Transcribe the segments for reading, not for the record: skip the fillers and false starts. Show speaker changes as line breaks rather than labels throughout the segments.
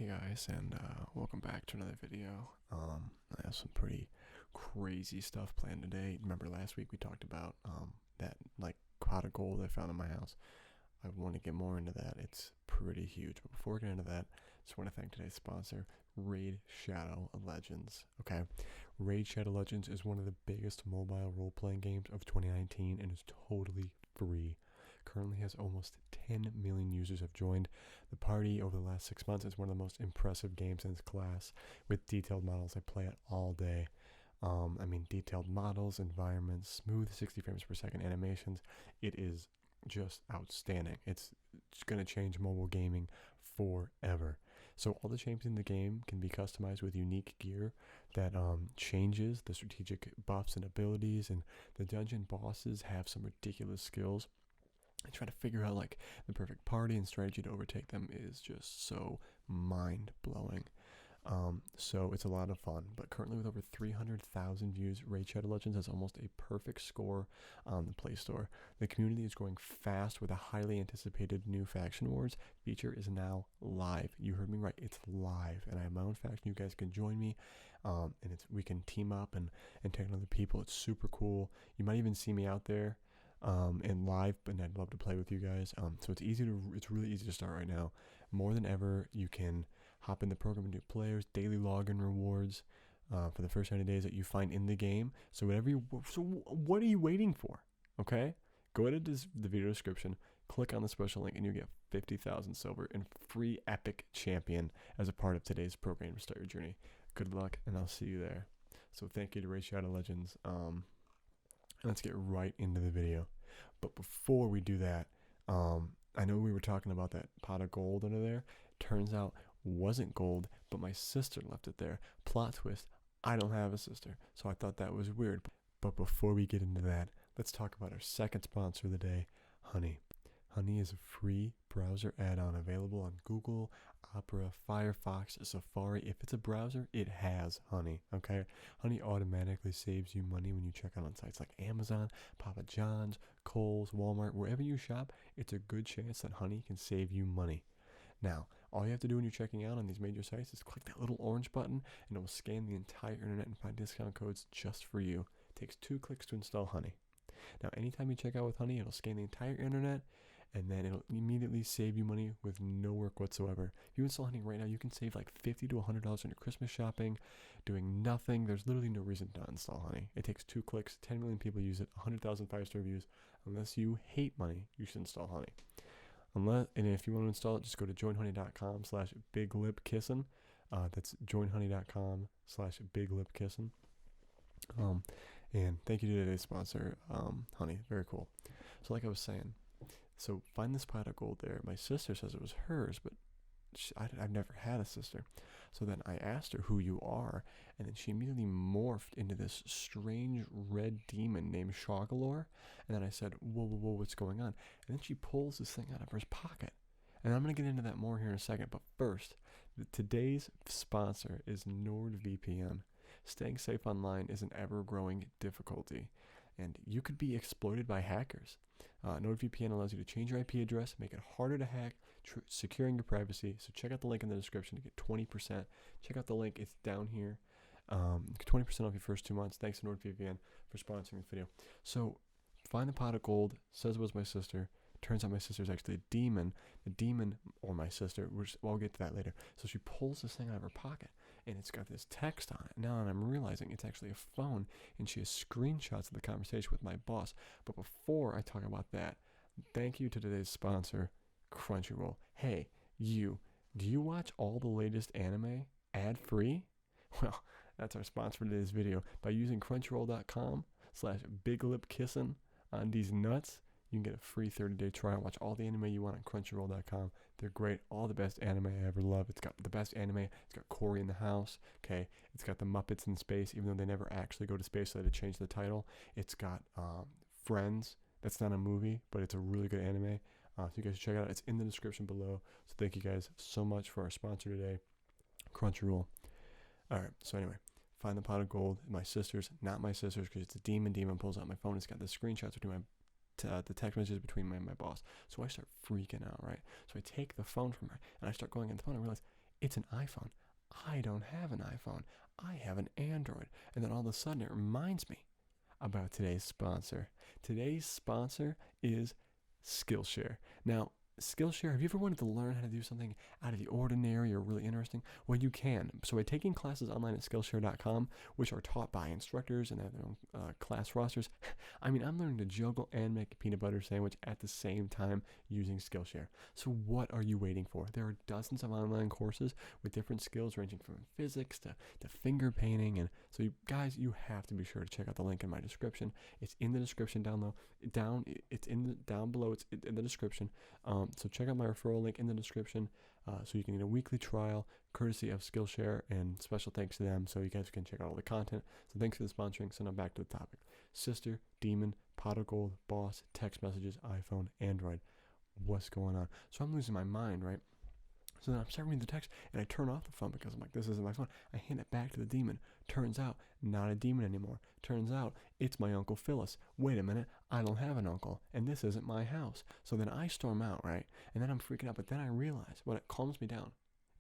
Hey guys, and welcome back to another video. I have some pretty crazy stuff planned today. Remember last week we talked about that like pot of gold I found in my house. I want to get more into that. It's pretty huge. But before we get into that, just want to thank today's sponsor, Raid Shadow Legends. Okay, Raid Shadow Legends is one of the biggest mobile role-playing games of 2019 and is totally free. Currently has almost 10 million users have joined the party over the last 6 months. It's one of the most impressive games in its class with detailed models. I play it all day. Detailed models, environments, smooth 60 frames per second animations. It is just outstanding. It's going to change mobile gaming forever. So all the champions in the game can be customized with unique gear that changes the strategic buffs and abilities, and the dungeon bosses have some ridiculous skills. And try to figure out like the perfect party and strategy to overtake them is just so mind-blowing. So it's a lot of fun, but currently with over 300,000 views, Raid Shadow Legends has almost a perfect score on the Play Store. The community is growing fast with a highly anticipated new Faction Wars feature is now live. You heard me right, it's live, and I have my own faction. You guys can join me, and we can team up and take on other people. It's super cool. You might even see me out there and live, but I'd love to play with you guys. So it's really easy to start right now. More than ever, you can hop in the program and do players, daily login rewards for the first 90 days that you find in the game. So what are you waiting for? Okay, go to the video description, click on the special link, and you get 50,000 silver and free epic champion as a part of today's program to start your journey. Good luck, and I'll see you there. So thank you to Raid Shadow Legends. Let's get right into the video. But before we do that, I know we were talking about that pot of gold under there. Turns out wasn't gold, but my sister left it there. Plot twist, I don't have a sister, so I thought that was weird. But before we get into that, let's talk about our second sponsor of the day, Honey. Honey is a free browser add-on available on Google, Opera, Firefox, Safari. If it's a browser, it has Honey, okay? Honey automatically saves you money when you check out on sites like Amazon, Papa John's, Kohl's, Walmart. Wherever you shop, it's a good chance that Honey can save you money. Now, all you have to do when you're checking out on these major sites is click that little orange button, and it will scan the entire internet and find discount codes just for you. It takes 2 clicks to install Honey. Now, anytime you check out with Honey, it'll scan the entire internet, and then it'll immediately save you money with no work whatsoever. If you install Honey right now, you can save like $50 to $100 on your Christmas shopping, doing nothing. There's literally no reason to uninstall Honey. It takes 2 clicks, 10 million people use it, 100,000 5-star reviews. Unless you hate money, you should install Honey. And if you want to install it, just go to joinhoney.com/biglipkissin. That's joinhoney.com/biglipkissin. And thank you to today's sponsor, Honey. Very cool. So like I was saying, so find this pot of gold there. My sister says it was hers, but I've never had a sister. So then I asked her who you are, and then she immediately morphed into this strange red demon named Shogalore. And then I said, whoa, what's going on? And then she pulls this thing out of her pocket. And I'm going to get into that more here in a second. But first, today's sponsor is NordVPN. Staying safe online is an ever-growing difficulty, and you could be exploited by hackers. NordVPN allows you to change your IP address, make it harder to hack, securing your privacy. So check out the link in the description to get 20%. Check out the link, it's down here. 20% off your first 2 months. Thanks to NordVPN for sponsoring this video. So find the pot of gold, says it was my sister. Turns out my sister's actually a demon. The demon, or my sister, we'll get to that later. So she pulls this thing out of her pocket, and it's got this text on it. Now I'm realizing it's actually a phone, and she has screenshots of the conversation with my boss. But before I talk about that, thank you to today's sponsor, Crunchyroll. Hey, do you watch all the latest anime ad-free? Well, that's our sponsor for today's video. By using crunchyroll.com/biglipkissin on these nuts, you can get a free 30-day trial. Watch all the anime you want on crunchyroll.com. They're great. All the best anime I ever love. It's got the best anime. It's got Cory in the House. Okay. It's got the Muppets in space, even though they never actually go to space, so they had to change the title. It's got Friends. That's not a movie, but it's a really good anime. So you guys should check it out. It's in the description below. So thank you guys so much for our sponsor today, Crunchyroll. All right. So anyway, find the pot of gold. My sister's, not my sister's, because it's a demon. Demon pulls out my phone. It's got the screenshots between the text messages between my boss. So I start freaking out, right? So I take the phone from her, and I start going on the phone, and realize It's an iPhone. I don't have an iPhone. I have an Android. And then all of a sudden it reminds me about today's sponsor. Today's sponsor is Skillshare. Now, Skillshare, have you ever wanted to learn how to do something out of the ordinary or really interesting? Well, you can. So by taking classes online at Skillshare.com, which are taught by instructors and have their own class rosters, I'm learning to juggle and make a peanut butter sandwich at the same time using Skillshare. So what are you waiting for? There are dozens of online courses with different skills ranging from physics to finger painting. And so you guys, you have to be sure to check out the link in my description. It's in the description down below. It's down below. It's in the description. So check out my referral link in the description so you can get a weekly trial courtesy of Skillshare, and special thanks to them so you guys can check out all the content. So thanks for the sponsoring. So now back to the topic. Sister, demon, pot of gold, boss, text messages, iPhone, Android. What's going on? So I'm losing my mind, right? So then I'm starting reading the text, and I turn off the phone because I'm like, this isn't my phone. I hand it back to the demon. Turns out, not a demon anymore. Turns out, it's my Uncle Phyllis. Wait a minute, I don't have an uncle, and this isn't my house. So then I storm out, right? And then I'm freaking out, but then I realize what it calms me down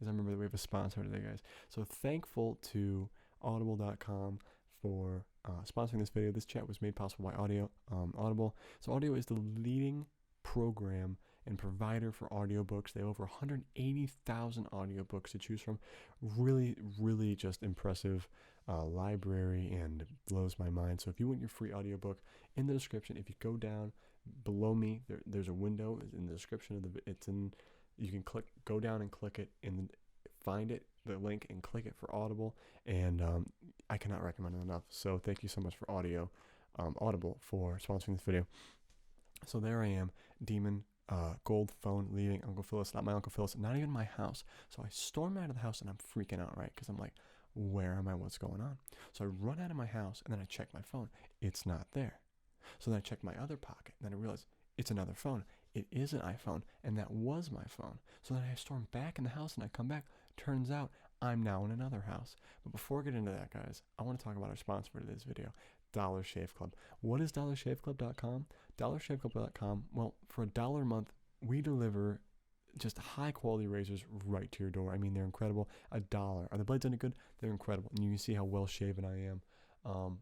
is I remember that we have a sponsor today, guys. So thankful to audible.com for sponsoring this video. This chat was made possible by Audible. So Audio is the leading program and provider for audiobooks. They have over 180,000 audiobooks to choose from. Really, really just impressive library, and blows my mind. So if you want your free audiobook, in the description, if you go down below me, there's a window in the description of you can go down and click it, and find the link, and click it for Audible. And I cannot recommend it enough. So thank you so much for Audible for sponsoring this video. So there I am, demon, gold phone, leaving Uncle Phyllis, not my Uncle Phyllis, not even my house. So I storm out of the house, and I'm freaking out, right? Because I'm like, where am I? What's going on? So I run out of my house, and then I check my phone. It's not there. So then I check my other pocket, and then I realize it's another phone. It is an iPhone, and that was my phone. So then I storm back in the house, and I come back. Turns out I'm now in another house. But before I get into that, guys, I want to talk about our sponsor for today's video, Dollar Shave Club. What is DollarShaveClub.com? DollarShaveClub.com, well, for $1 a month, we deliver just high quality razors right to your door. I mean, they're incredible. $1. Are the blades any good? They're incredible. And you can see how well shaven I am.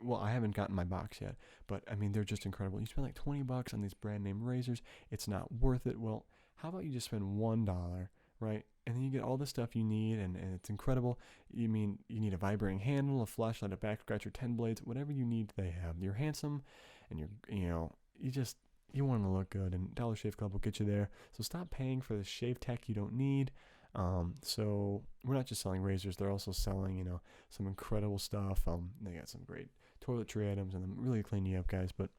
Well, I haven't gotten my box yet, but I mean, they're just incredible. You spend like $20 on these brand name razors. It's not worth it. Well, how about you just spend $1, right? And then you get all the stuff you need, and it's incredible. You need a vibrating handle, a flashlight, a back scratcher, 10 blades, whatever you need, they have. You're handsome, and you want to look good, and Dollar Shave Club will get you there. So stop paying for the shave tech you don't need. So we're not just selling razors; they're also selling, some incredible stuff. They got some great toiletry items, and really clean you up, guys. But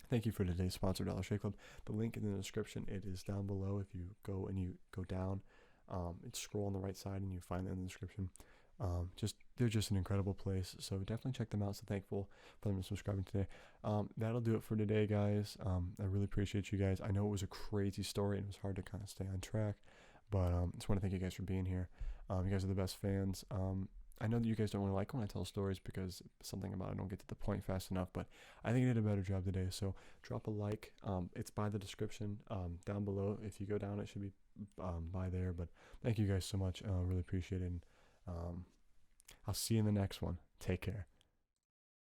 thank you for today's sponsor, Dollar Shave Club. The link in the description, it is down below. If you go down, scroll on the right side, and you find it in the description. They're just an incredible place. So definitely check them out. So thankful for them subscribing today. That'll do it for today, guys. I really appreciate you guys. I know it was a crazy story, and it was hard to kind of stay on track. But just want to thank you guys for being here. You guys are the best fans. I know that you guys don't really like when I tell stories because something about I don't get to the point fast enough, but I think I did a better job today. So drop a like. It's by the description down below. If you go down, it should be by there. But thank you guys so much. Really appreciate it. And, I'll see you in the next one. Take care.